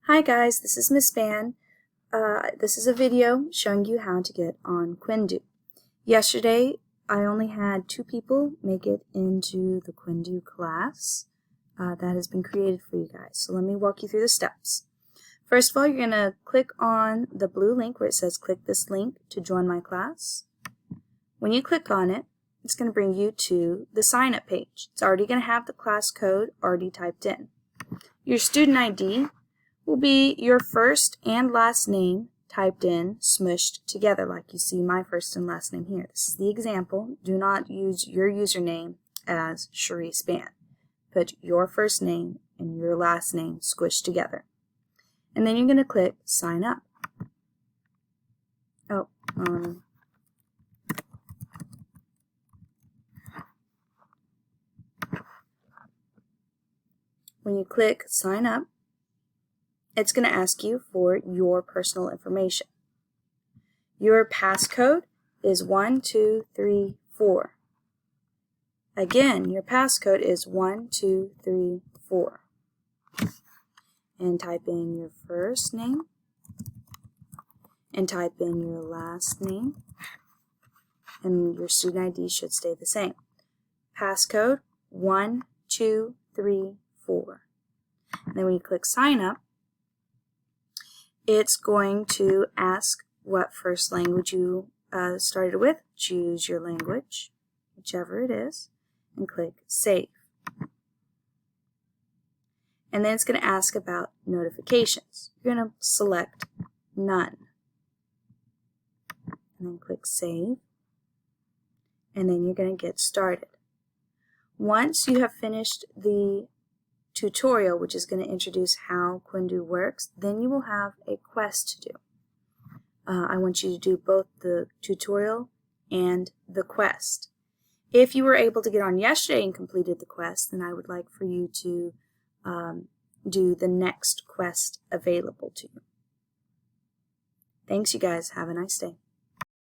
Hi guys, this is Miss Van. This is a video showing you how to get on Quindew. Yesterday, I only had 2 people make it into the Quindew class that has been created for you guys. So let me walk you through the steps. First of all, you're going to click on the blue link where it says click this link to join my class. When you click on it, it's going to bring you to the sign up page. It's already going to have the class code already typed in. Your student ID will be your first and last name typed in, smushed together like you see my first and last name here. This is the example. Do not use your username as Sharice Ban. Put your first name and your last name squished together. And then you're going to click sign up. When you click sign up, it's going to ask you for your personal information. Your passcode is 1234. Again, your passcode is 1234. And type in your first name and type in your last name, and your student ID should stay the same. Passcode 1234. And then when you click sign up, it's going to ask what first language you started with. Choose your language, whichever it is, and click save. And then it's going to ask about notifications. You're going to select none. And then click save. And then you're going to get started. Once you have finished the tutorial, which is going to introduce how Quindew works, then you will have a quest to do. I want you to do both the tutorial and the quest. If you were able to get on yesterday and completed the quest, then I would like for you to do the next quest available to you. Thanks, you guys. Have a nice day.